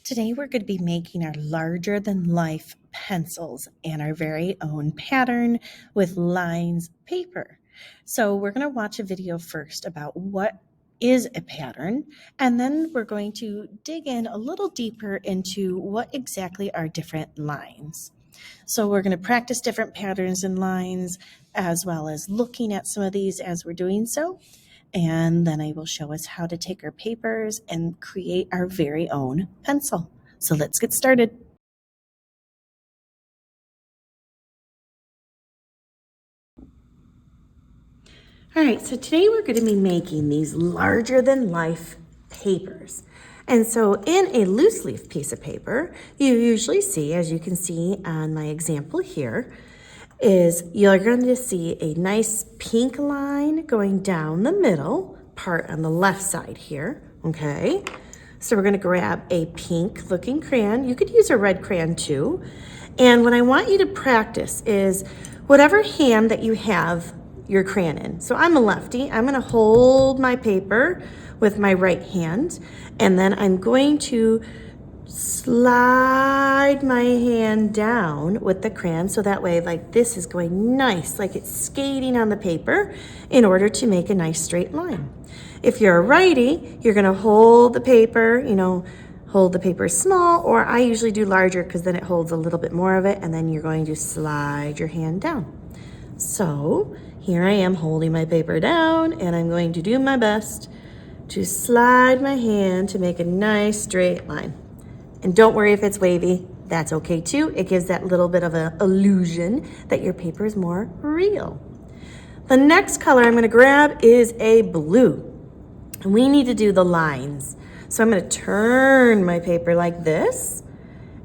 Today we're going to be making our larger than life pencils and our very own pattern with lines paper. So we're going to watch a video first about what is a pattern, and then we're going to dig in a little deeper into what exactly are different lines. So we're going to practice different patterns and lines as well as looking at some of these as we're doing so. And then I will show us how to take our papers and create our very own pencil. So let's get started. All right, so today we're going to be making these larger than life papers. And so in a loose leaf piece of paper, you usually see, as you can see on my example here, is you're going to see a nice pink line going down the middle part on the left side here, okay? So we're going to grab a pink looking crayon. You could use a red crayon too. And what I want you to practice is whatever hand that you have your crayon in. So I'm a lefty. I'm going to hold my paper with my right hand, and then I'm going to slide my hand down with the crayon so that way like this is going nice, like it's skating on the paper in order to make a nice straight line. If you're a righty, you're going to hold the paper, hold the paper small, or I usually do larger because then it holds a little bit more of it, and then you're going to slide your hand down. So here I am holding my paper down, and I'm going to do my best to slide my hand to make a nice straight line. And don't worry if it's wavy, that's okay too. It gives that little bit of an illusion that your paper is more real. The next color I'm going to grab is a blue. And we need to do the lines. So I'm going to turn my paper like this.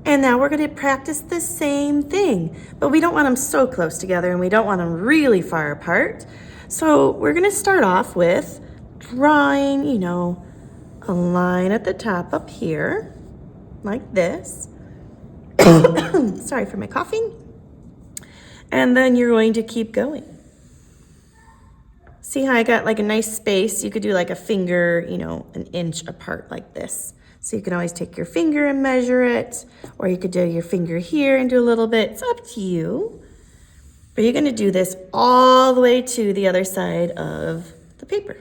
And now we're going to practice the same thing. But we don't want them so close together and we don't want them really far apart. So we're going to start off with drawing, a line at the top up here. Like this. Sorry for my coughing. And then you're going to keep going. See how I got like a nice space? You could do like a finger, an inch apart like this. So you can always take your finger and measure it, or you could do your finger here and do a little bit. It's up to you. But you're going to do this all the way to the other side of the paper.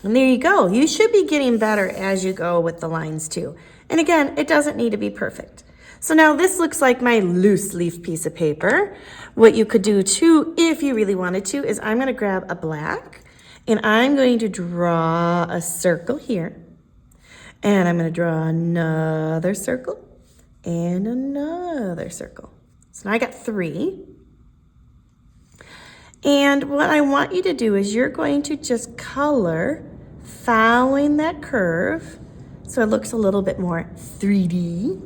And there you go. You should be getting better as you go with the lines too. And again, it doesn't need to be perfect. So now this looks like my loose leaf piece of paper. What you could do too, if you really wanted to, is I'm going to grab a black and I'm going to draw a circle here. And I'm going to draw another circle and another circle. So now I got 3. And what I want you to do is you're going to just color following that curve so it looks a little bit more 3D.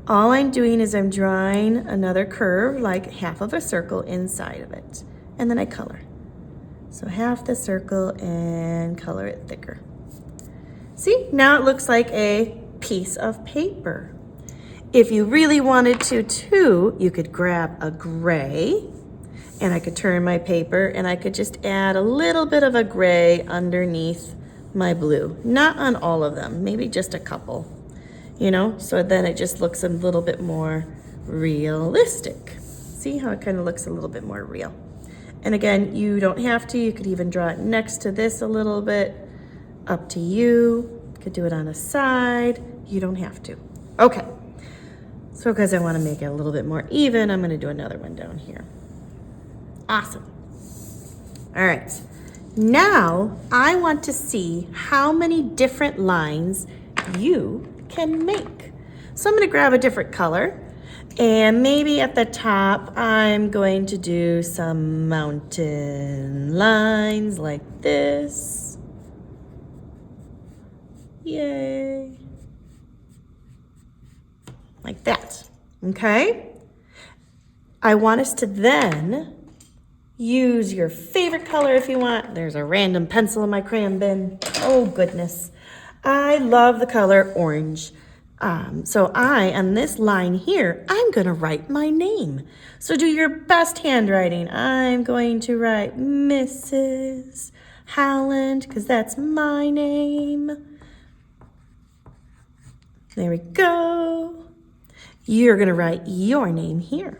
All I'm doing is I'm drawing another curve, like half of a circle inside of it. And then I color. So half the circle and color it thicker. See, now it looks like a piece of paper. If you really wanted to too, you could grab a gray, and I could turn my paper and I could just add a little bit of a gray underneath my blue. Not on all of them, maybe just a couple, so then it just looks a little bit more realistic. See how it kind of looks a little bit more real. And again, you don't have to. You could even draw it next to this a little bit. Up to you. You could do it on a side. You don't have to. Okay. So because I want to make it a little bit more even, I'm going to do another one down here. Awesome. All right. Now I want to see how many different lines you can make. So I'm going to grab a different color, and maybe at the top I'm going to do some mountain lines like this. Yay. Like that. Okay? I want us to then use your favorite color if you want. There's a random pencil in my crayon bin. Oh, goodness. I love the color orange. So on this line here, I'm going to write my name. So do your best handwriting. I'm going to write Mrs. Howland because that's my name. There we go. You're going to write your name here.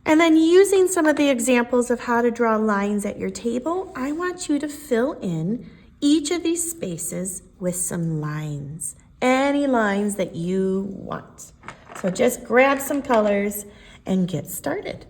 And then using some of the examples of how to draw lines at your table, I want you to fill in each of these spaces with some lines. Any lines that you want. So just grab some colors and get started.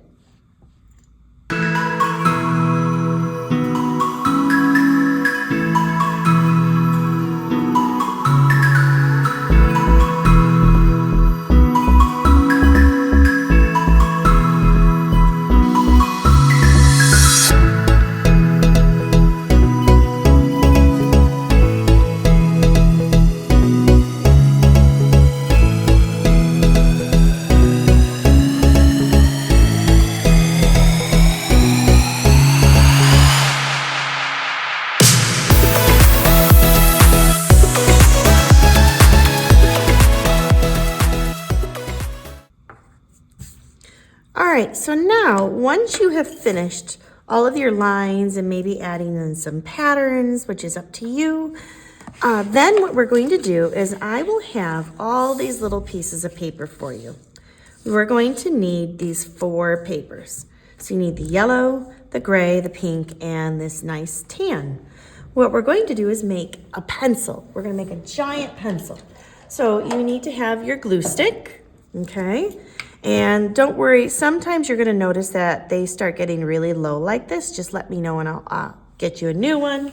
All right, so now once you have finished all of your lines and maybe adding in some patterns, which is up to you, then what we're going to do is I will have all these little pieces of paper for you. We're going to need these 4 papers. So you need the yellow, the gray, the pink, and this nice tan. What we're going to do is make a pencil. We're going to make a giant pencil. So you need to have your glue stick, okay? And don't worry, sometimes you're gonna notice that they start getting really low like this. Just let me know and I'll get you a new one.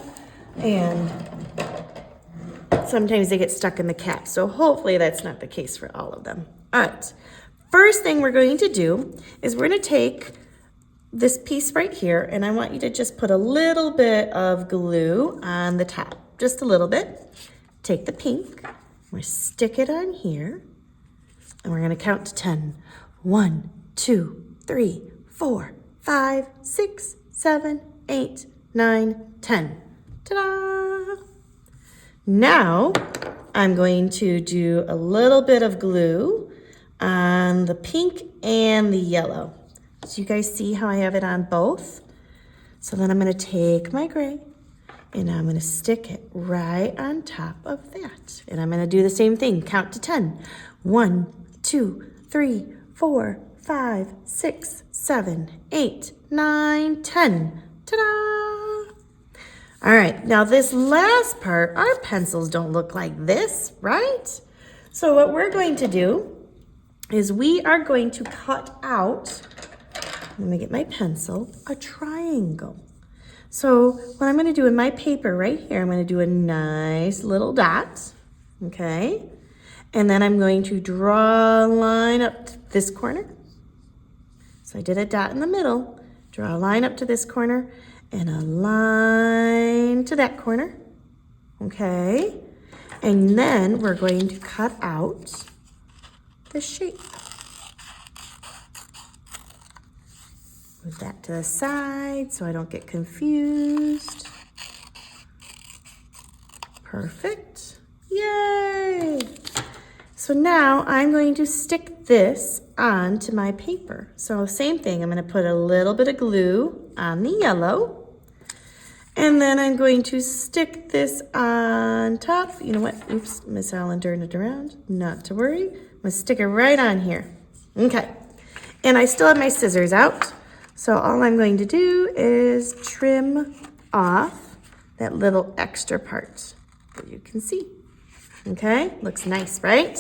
And sometimes they get stuck in the cap. So hopefully that's not the case for all of them. All right, first thing we're going to do is we're gonna take this piece right here and I want you to just put a little bit of glue on the top, just a little bit. Take the pink, we're stick it on here. And we're gonna count to 10. 1, 2, 3, 4, 5, 6, 7, 8, 9, 10. Ta-da! Now, I'm going to do a little bit of glue on the pink and the yellow. So you guys see how I have it on both? So then I'm gonna take my gray and I'm gonna stick it right on top of that. And I'm gonna do the same thing, count to 10. 1, 2, 3, 4, 5, 6, 7, 8, 9, 10. Ta-da! All right, now this last part, our pencils don't look like this, right? So what we're going to do is we are going to cut out, let me get my pencil, a triangle. So what I'm gonna do in my paper right here, I'm gonna do a nice little dot, okay? And then I'm going to draw a line up to this corner. So I did a dot in the middle, draw a line up to this corner, and a line to that corner, okay? And then we're going to cut out the shape. Move that to the side so I don't get confused. Perfect. Yay! So now I'm going to stick this onto my paper. So same thing, I'm going to put a little bit of glue on the yellow. And then I'm going to stick this on top. You know what? Oops, Miss Allen turned it around. Not to worry. I'm going to stick it right on here. Okay. And I still have my scissors out. So all I'm going to do is trim off that little extra part that you can see. Okay, looks nice, right?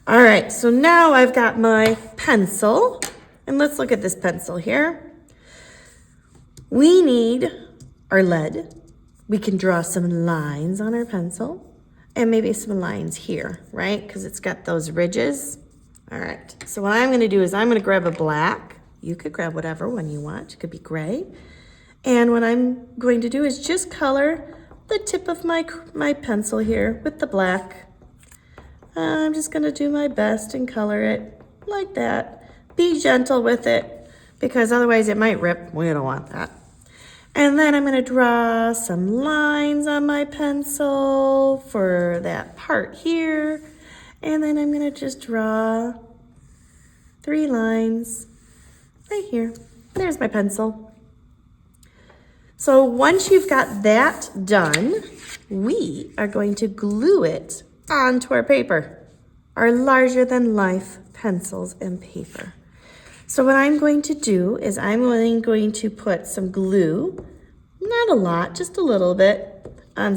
All right, so now I've got my pencil, and let's look at this pencil here. We need our lead. We can draw some lines on our pencil, and maybe some lines here, right? Because it's got those ridges. All right, so what I'm gonna do is I'm gonna grab a black. You could grab whatever one you want, it could be gray. And what I'm going to do is just color the tip of my pencil here with the black. I'm just gonna do my best and color it like that. Be gentle with it because otherwise it might rip. We don't want that. And then I'm going to draw some lines on my pencil for that part here. And then I'm going to just draw 3 lines right here. There's my pencil. So once you've got that done, we are going to glue it onto our paper, our larger than life pencils and paper. So what I'm going to do is I'm going to put some glue, not a lot, just a little bit, on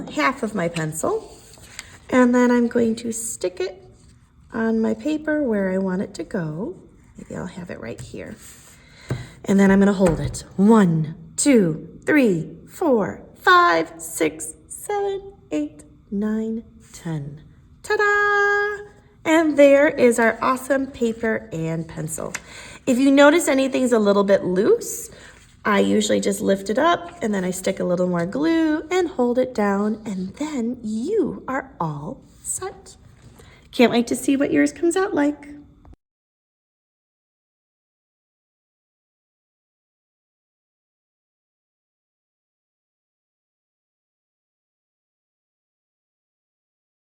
half of my pencil. And then I'm going to stick it on my paper where I want it to go. Maybe I'll have it right here. And then I'm going to hold it. 1, 2, 3, 4, 5, 6, 7, 8, 9, 10. Ta-da! And there is our awesome paper and pencil. If you notice anything's a little bit loose, I usually just lift it up and then I stick a little more glue and hold it down, and then you are all set. Can't wait to see what yours comes out like.